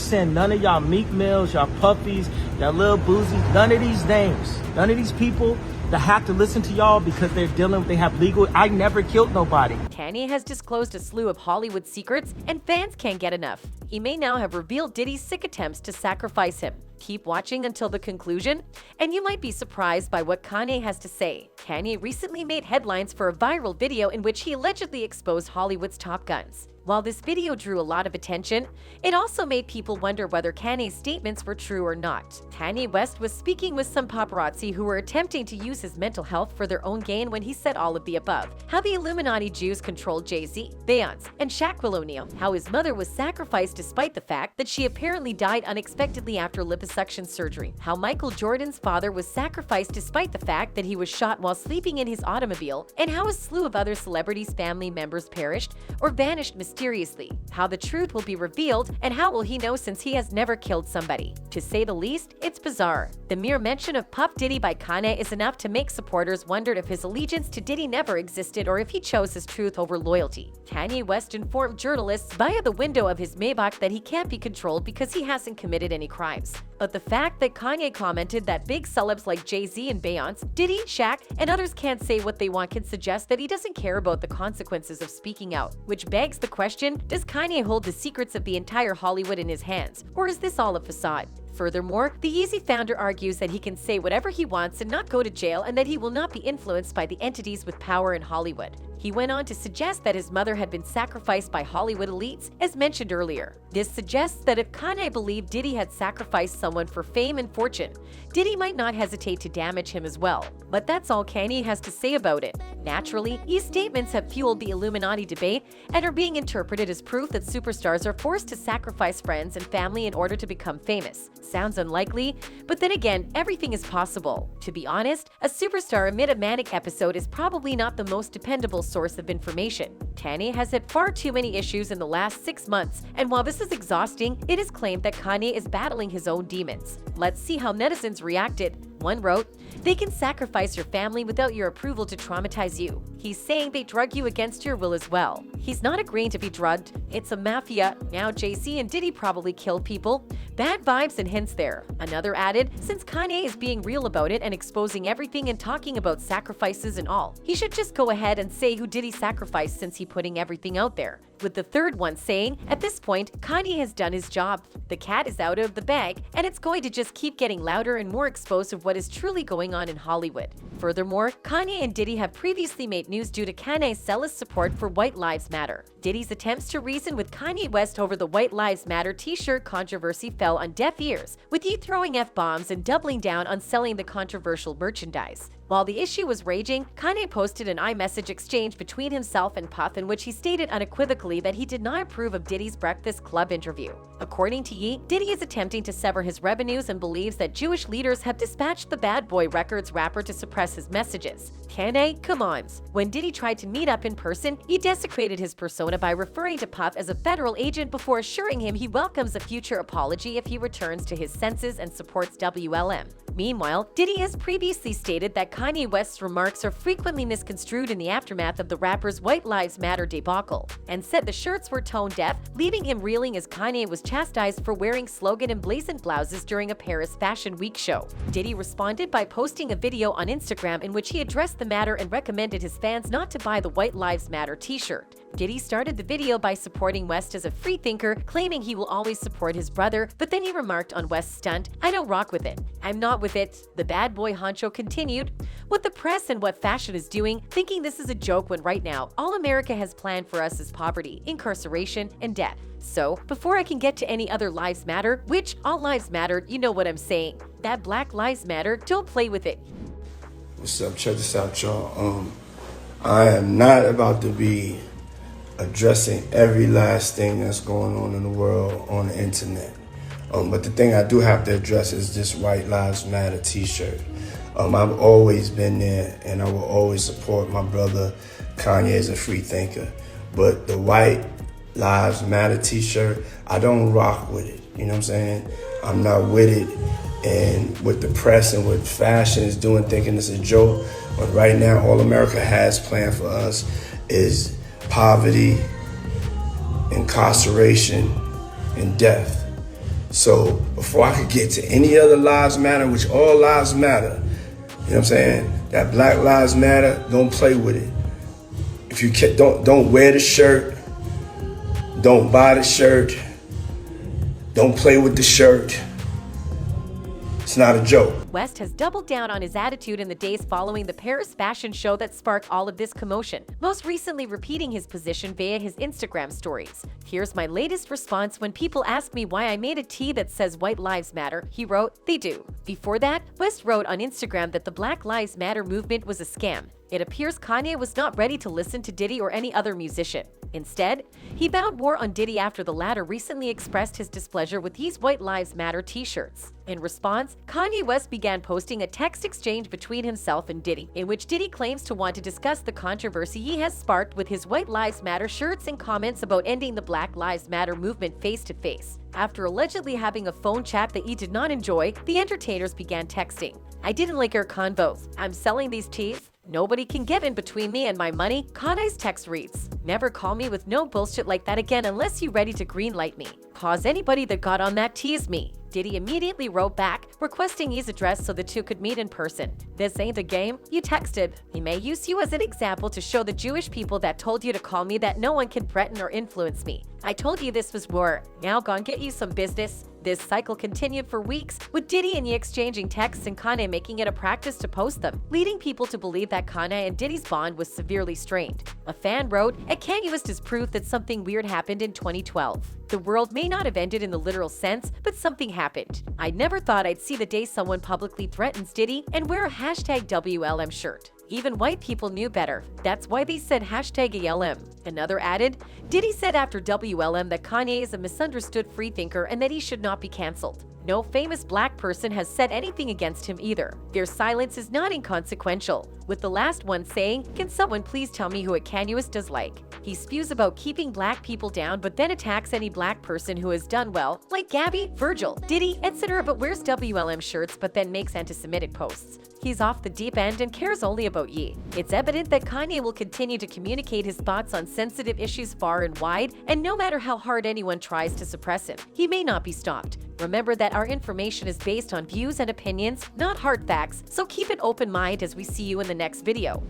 send none of y'all Meek Mills, y'all Puffies, y'all Lil Boozies, none of these names, none of these people that have to listen to y'all because they have legal. I never killed nobody. Kanye has disclosed a slew of Hollywood secrets, and fans can't get enough. He may now have revealed Diddy's sick attempts to sacrifice him. Keep watching until the conclusion, and you might be surprised by what Kanye has to say. Kanye recently made headlines for a viral video in which he allegedly exposed Hollywood's top guns. While this video drew a lot of attention, it also made people wonder whether Kanye's statements were true or not. Kanye West was speaking with some paparazzi who were attempting to use his mental health for their own gain when he said all of the above. How the Illuminati Jews controlled Jay-Z, Beyonce, and Shaquille O'Neal. How his mother was sacrificed despite the fact that she apparently died unexpectedly after liposuction surgery. How Michael Jordan's father was sacrificed despite the fact that he was shot while sleeping in his automobile. And how a slew of other celebrities' family members perished or vanished mysteriously. How the truth will be revealed, and how will he know since he has never killed somebody? To say the least, it's bizarre. The mere mention of Puff Diddy by Kanye is enough to make supporters wonder if his allegiance to Diddy never existed or if he chose his truth over loyalty. Kanye West informed journalists via the window of his Maybach that he can't be controlled because he hasn't committed any crimes. But the fact that Kanye commented that big celebs like Jay-Z and Beyonce, Diddy, Shaq, and others can't say what they want can suggest that he doesn't care about the consequences of speaking out. Which begs the question, does Kanye hold the secrets of the entire Hollywood in his hands, or is this all a facade? Furthermore, the Yeezy founder argues that he can say whatever he wants and not go to jail, and that he will not be influenced by the entities with power in Hollywood. He went on to suggest that his mother had been sacrificed by Hollywood elites, as mentioned earlier. This suggests that if Kanye believed Diddy had sacrificed someone for fame and fortune, Diddy might not hesitate to damage him as well. But that's all Kanye has to say about it. Naturally, these statements have fueled the Illuminati debate and are being interpreted as proof that superstars are forced to sacrifice friends and family in order to become famous. Sounds unlikely, but then again, everything is possible. To be honest, a superstar amid a manic episode is probably not the most dependable source of information. Kanye has had far too many issues in the last 6 months, and while this is exhausting, it is claimed that Kanye is battling his own demons. Let's see how netizens reacted. One wrote, "They can sacrifice your family without your approval to traumatize you. He's saying they drug you against your will as well. He's not agreeing to be drugged. It's a mafia. Now Jay-Z and Diddy probably killed people. Bad vibes and hints there." Another added, "Since Kanye is being real about it and exposing everything and talking about sacrifices and all, he should just go ahead and say who Diddy sacrificed since he's putting everything out there." With the third one saying, "At this point, Kanye has done his job. The cat is out of the bag, and it's going to just keep getting louder and more exposed of what is truly going on in Hollywood." Furthermore, Kanye and Diddy have previously made news due to Kanye's zealous support for White Lives Matter. Diddy's attempts to reason with Kanye West over the White Lives Matter t-shirt controversy fell on deaf ears, with he throwing F-bombs and doubling down on selling the controversial merchandise. While the issue was raging, Kanye posted an iMessage exchange between himself and Puff in which he stated unequivocally that he did not approve of Diddy's Breakfast Club interview. According to Ye, Diddy is attempting to sever his revenues and believes that Jewish leaders have dispatched the Bad Boy Records rapper to suppress his messages. Kanye, come on. When Diddy tried to meet up in person, he desecrated his persona by referring to Puff as a federal agent before assuring him he welcomes a future apology if he returns to his senses and supports WLM. Meanwhile, Diddy has previously stated that Kanye West's remarks are frequently misconstrued in the aftermath of the rapper's White Lives Matter debacle, and said the shirts were tone deaf, leaving him reeling as Kanye was chastised for wearing slogan emblazoned blouses during a Paris Fashion Week show. Diddy responded by posting a video on Instagram in which he addressed the matter and recommended his fans not to buy the White Lives Matter t-shirt. Diddy started the video by supporting West as a freethinker, claiming he will always support his brother, but then he remarked on West's stunt, "I don't rock with it. I'm not with it." The bad boy honcho continued, "What the press and what fashion is doing, thinking this is a joke when right now, all America has planned for us is poverty, incarceration, and death. So, before I can get to any other lives matter, which all lives matter, you know what I'm saying. That Black Lives Matter, don't play with it." What's up? Check this out, y'all. I am not about to be addressing every last thing that's going on in the world on the internet. But the thing I do have to address is this White Lives Matter t-shirt. I've always been there, and I will always support my brother Kanye as a free thinker. But the White Lives Matter t-shirt, I don't rock with it. You know what I'm saying? I'm not with it. And with the press and what fashion is doing, thinking it's a joke. But right now, all America has planned for us is poverty, incarceration, and death. So before I could get to any other lives matter, which all lives matter, you know what I'm saying? That Black Lives Matter, don't play with it. If you don't wear the shirt, don't buy the shirt, don't play with the shirt. It's not a joke. West has doubled down on his attitude in the days following the Paris fashion show that sparked all of this commotion, most recently repeating his position via his Instagram stories. Here's my latest response when people ask me why I made a tee that says White Lives Matter. He wrote, "They do." Before that, West wrote on Instagram that the Black Lives Matter movement was a scam. It appears Kanye was not ready to listen to Diddy or any other musician. Instead, he vowed war on Diddy after the latter recently expressed his displeasure with these White Lives Matter t-shirts. In response, Kanye West began posting a text exchange between himself and Diddy, in which Diddy claims to want to discuss the controversy he has sparked with his White Lives Matter shirts and comments about ending the Black Lives Matter movement face-to-face. After allegedly having a phone chat that he did not enjoy, the entertainers began texting. "I didn't like our convos. I'm selling these tees. Nobody can get in between me and my money." Kanye's text reads, "Never call me with no bullshit like that again unless you're ready to greenlight me. Pause anybody that got on that tease me." Diddy immediately wrote back, requesting his address so the two could meet in person. "This ain't a game. You texted. He may use you as an example to show the Jewish people that told you to call me that no one can threaten or influence me. I told you this was war. Now gone get you some business." This cycle continued for weeks, with Diddy and Ye exchanging texts and Kanye making it a practice to post them, leading people to believe that Kanye and Diddy's bond was severely strained. A fan wrote, "A Kanye West is proof that something weird happened in 2012. The world may not have ended in the literal sense, but something happened. I never thought I'd see the day someone publicly threatens Diddy and wear a hashtag WLM shirt. Even white people knew better. That's why they said hashtag ALM." Another added, "Diddy said after WLM that Kanye is a misunderstood freethinker and that he should not be canceled. No famous black person has said anything against him either. Their silence is not inconsequential." With the last one saying, "Can someone please tell me who a Kanye West does like?" He spews about keeping black people down but then attacks any black person who has done well, like Gabby, Virgil, Diddy, etc. but wears WLM shirts but then makes anti-Semitic posts. He's off the deep end and cares only about Ye. It's evident that Kanye will continue to communicate his thoughts on sensitive issues far and wide, and no matter how hard anyone tries to suppress him, he may not be stopped. Remember that our information is based on views and opinions, not hard facts, so keep an open mind as we see you in the next video.